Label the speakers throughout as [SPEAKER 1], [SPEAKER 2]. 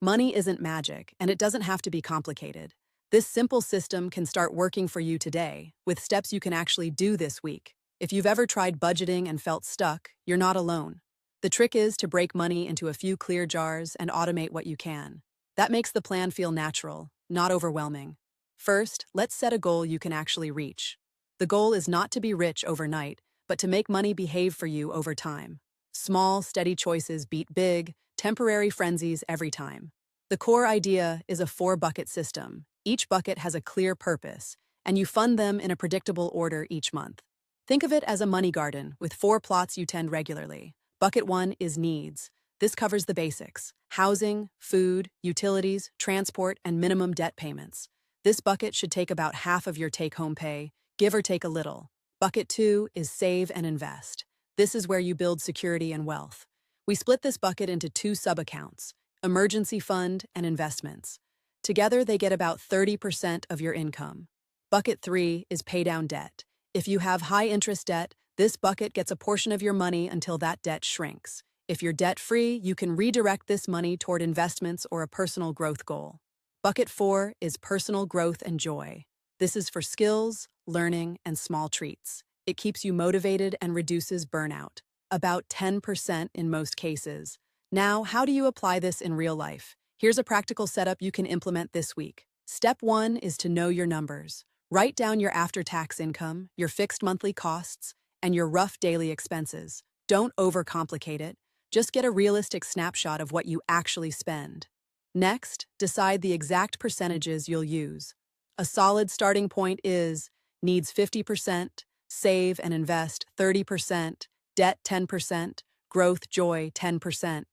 [SPEAKER 1] Money isn't magic, and it doesn't have to be complicated. This simple system can start working for you today, with steps you can actually do this week. If you've ever tried budgeting and felt stuck, you're not alone. The trick is to break money into a few clear jars and automate what you can. That makes the plan feel natural, not overwhelming. First, let's set a goal you can actually reach. The goal is not to be rich overnight, but to make money behave for you over time. Small, steady choices beat big, temporary frenzies every time. The core idea is a four-bucket system. Each bucket has a clear purpose, and you fund them in a predictable order each month. Think of it as a money garden with four plots you tend regularly. Bucket 1 is needs. This covers the basics: housing, food, utilities, transport, and minimum debt payments. This bucket should take about half of your take-home pay, give or take a little. Bucket 2 is save and invest. This is where you build security and wealth. We split this bucket into two sub-accounts: emergency fund and investments. Together, they get about 30% of your income. Bucket 3 is pay down debt. If you have high-interest debt, this bucket gets a portion of your money until that debt shrinks. If you're debt-free, you can redirect this money toward investments or a personal growth goal. Bucket 4 is personal growth and joy. This is for skills, learning, and small treats. It keeps you motivated and reduces burnout, about 10% in most cases. Now, how do you apply this in real life? Here's a practical setup you can implement this week. Step 1 is to know your numbers. Write down your after-tax income, your fixed monthly costs, and your rough daily expenses. Don't overcomplicate it. Just get a realistic snapshot of what you actually spend. Next, decide the exact percentages you'll use. A solid starting point is needs 50%, save and invest 30%, debt 10%, growth joy 10%.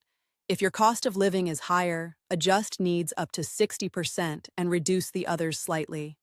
[SPEAKER 1] If your cost of living is higher, adjust needs up to 60% and reduce the others slightly.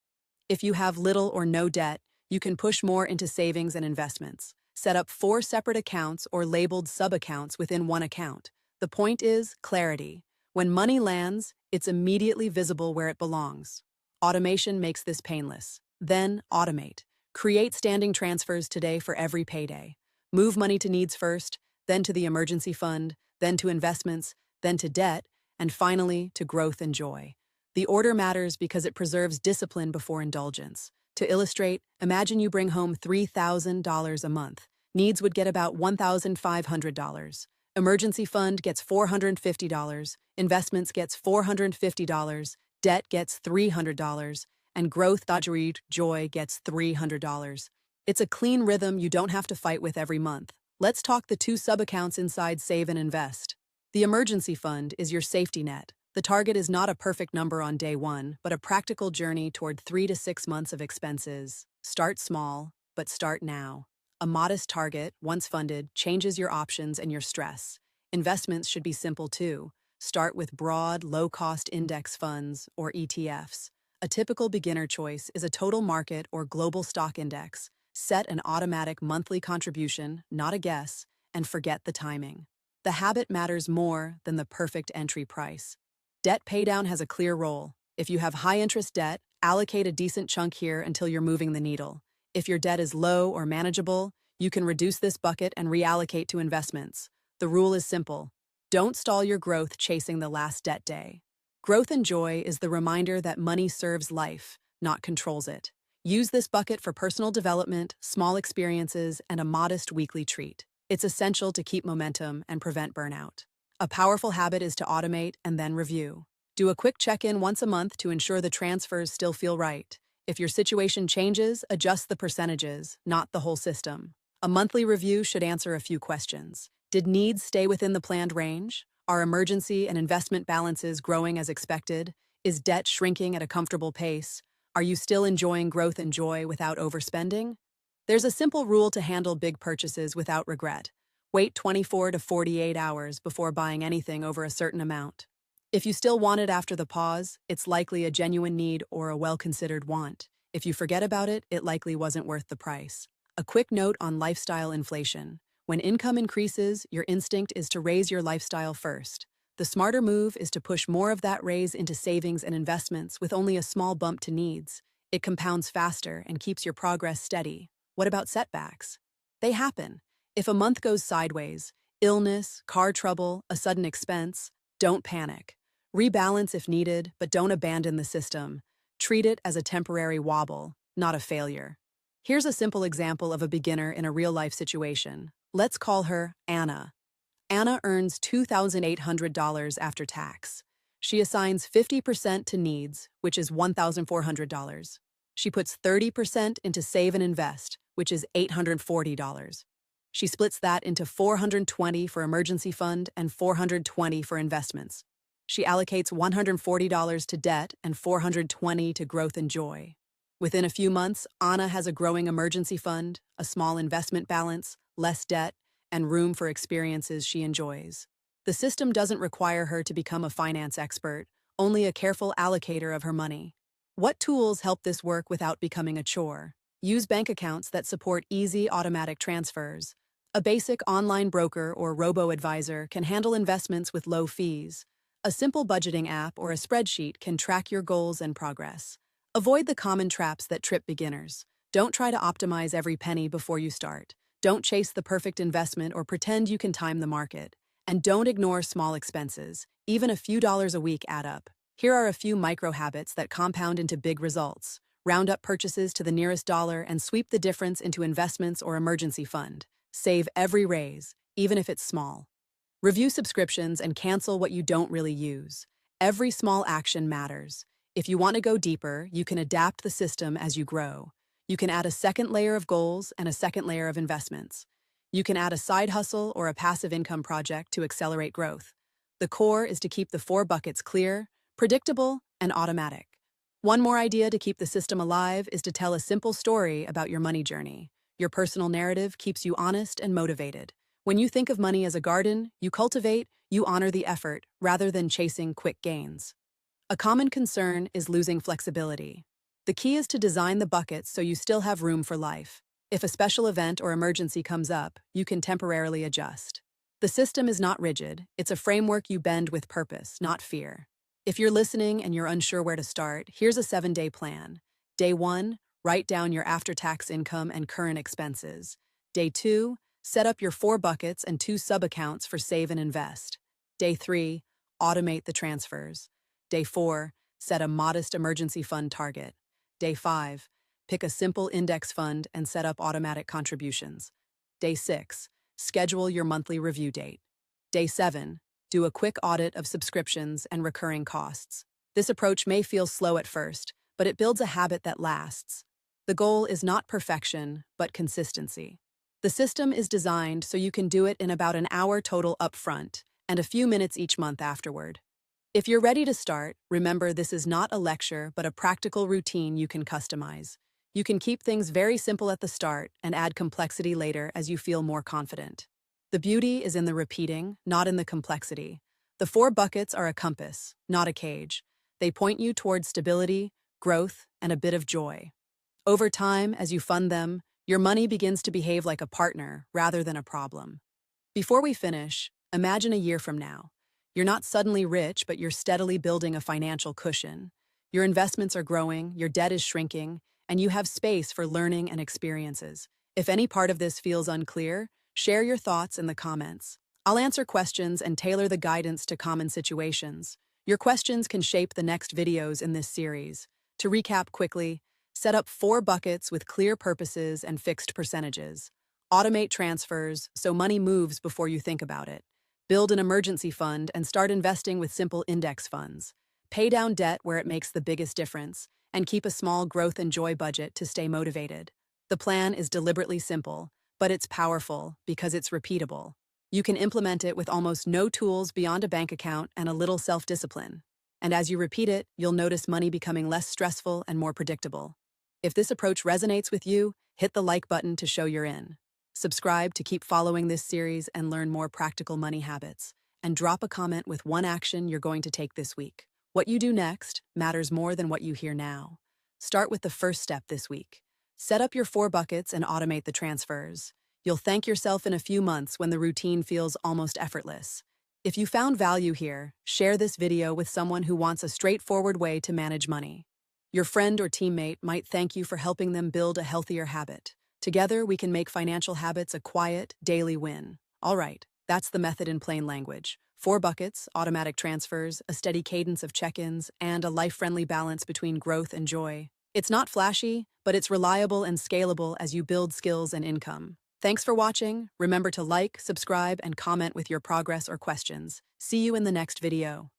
[SPEAKER 1] If you have little or no debt, you can push more into savings and investments. Set up 4 separate accounts or labeled sub-accounts within one account. The point is clarity. When money lands, it's immediately visible where it belongs. Automation makes this painless. Then automate. Create standing transfers today for every payday. Move money to needs first, then to the emergency fund, then to investments, then to debt, and finally to growth and joy. The order matters because it preserves discipline before indulgence. To illustrate, imagine you bring home $3,000 a month. Needs would get about $1,500. Emergency fund gets $450, investments gets $450, debt gets $300, and growth joy gets $300. It's a clean rhythm you don't have to fight with every month. Let's talk the 2 sub-accounts inside Save and Invest. The emergency fund is your safety net. The target is not a perfect number on day 1, but a practical journey toward 3 to 6 months of expenses. Start small, but start now. A modest target, once funded, changes your options and your stress. Investments should be simple too. Start with broad, low-cost index funds, or ETFs. A typical beginner choice is a total market or global stock index. Set an automatic monthly contribution, not a guess, and forget the timing. The habit matters more than the perfect entry price. Debt paydown has a clear role. If you have high-interest debt, allocate a decent chunk here until you're moving the needle. If your debt is low or manageable, you can reduce this bucket and reallocate to investments. The rule is simple. Don't stall your growth chasing the last debt day. Growth and joy is the reminder that money serves life, not controls it. Use this bucket for personal development, small experiences, and a modest weekly treat. It's essential to keep momentum and prevent burnout. A powerful habit is to automate and then review. Do a quick check-in once a month to ensure the transfers still feel right. If your situation changes, adjust the percentages, not the whole system. A monthly review should answer a few questions. Did needs stay within the planned range? Are emergency and investment balances growing as expected? Is debt shrinking at a comfortable pace? Are you still enjoying growth and joy without overspending? There's a simple rule to handle big purchases without regret. Wait 24 to 48 hours before buying anything over a certain amount. If you still want it after the pause, it's likely a genuine need or a well-considered want. If you forget about it, it likely wasn't worth the price. A quick note on lifestyle inflation. When income increases, your instinct is to raise your lifestyle first. The smarter move is to push more of that raise into savings and investments with only a small bump to needs. It compounds faster and keeps your progress steady. What about setbacks? They happen. If a month goes sideways, illness, car trouble, a sudden expense, don't panic. Rebalance if needed, but don't abandon the system. Treat it as a temporary wobble, not a failure. Here's a simple example of a beginner in a real-life situation. Let's call her Anna. Anna earns $2,800 after tax. She assigns 50% to needs, which is $1,400. She puts 30% into save and invest, which is $840. She splits that into $420 for emergency fund and $420 for investments. She allocates $140 to debt and $420 to growth and joy. Within a few months, Anna has a growing emergency fund, a small investment balance, less debt, and room for experiences she enjoys. The system doesn't require her to become a finance expert, only a careful allocator of her money. What tools help this work without becoming a chore? Use bank accounts that support easy automatic transfers. A basic online broker or robo-advisor can handle investments with low fees. A simple budgeting app or a spreadsheet can track your goals and progress. Avoid the common traps that trip beginners. Don't try to optimize every penny before you start. Don't chase the perfect investment or pretend you can time the market. And don't ignore small expenses. Even a few dollars a week add up. Here are a few micro habits that compound into big results. Round up purchases to the nearest dollar and sweep the difference into investments or emergency fund. Save every raise, even if it's small. Review subscriptions and cancel what you don't really use. Every small action matters. If you want to go deeper, you can adapt the system as you grow. You can add a second layer of goals and a second layer of investments. You can add a side hustle or a passive income project to accelerate growth. The core is to keep the 4 buckets clear, predictable, and automatic. One more idea to keep the system alive is to tell a simple story about your money journey. Your personal narrative keeps you honest and motivated. When you think of money as a garden, you cultivate, you honor the effort, rather than chasing quick gains. A common concern is losing flexibility. The key is to design the buckets so you still have room for life. If a special event or emergency comes up, you can temporarily adjust. The system is not rigid, it's a framework you bend with purpose, not fear. If you're listening and you're unsure where to start, here's a 7-day plan. Day 1, write down your after-tax income and current expenses. Day 2, set up your 4 buckets and 2 sub-accounts for save and invest. Day 3, automate the transfers. Day 4, set a modest emergency fund target. Day 5, pick a simple index fund and set up automatic contributions. Day 6, schedule your monthly review date. Day 7, do a quick audit of subscriptions and recurring costs. This approach may feel slow at first, but it builds a habit that lasts. The goal is not perfection, but consistency. The system is designed so you can do it in about an hour total upfront and a few minutes each month afterward. If you're ready to start, remember this is not a lecture, but a practical routine you can customize. You can keep things very simple at the start and add complexity later as you feel more confident. The beauty is in the repeating, not in the complexity. The 4 buckets are a compass, not a cage. They point you toward stability, growth, and a bit of joy. Over time, as you fund them, your money begins to behave like a partner rather than a problem. Before we finish, imagine a year from now. You're not suddenly rich, but you're steadily building a financial cushion. Your investments are growing, your debt is shrinking, and you have space for learning and experiences. If any part of this feels unclear, share your thoughts in the comments. I'll answer questions and tailor the guidance to common situations. Your questions can shape the next videos in this series. To recap quickly, set up 4 buckets with clear purposes and fixed percentages. Automate transfers so money moves before you think about it. Build an emergency fund and start investing with simple index funds. Pay down debt where it makes the biggest difference, and keep a small growth and joy budget to stay motivated. The plan is deliberately simple, but it's powerful because it's repeatable. You can implement it with almost no tools beyond a bank account and a little self-discipline. And as you repeat it, you'll notice money becoming less stressful and more predictable. If this approach resonates with you, hit the like button to show you're in. Subscribe to keep following this series and learn more practical money habits. And drop a comment with one action you're going to take this week. What you do next matters more than what you hear now. Start with the first step this week. Set up your 4 buckets and automate the transfers. You'll thank yourself in a few months when the routine feels almost effortless. If you found value here, share this video with someone who wants a straightforward way to manage money. Your friend or teammate might thank you for helping them build a healthier habit. Together, we can make financial habits a quiet, daily win. All right, that's the method in plain language. 4 buckets, automatic transfers, a steady cadence of check-ins, and a life-friendly balance between growth and joy. It's not flashy, but it's reliable and scalable as you build skills and income. Thanks for watching. Remember to like, subscribe, and comment with your progress or questions. See you in the next video.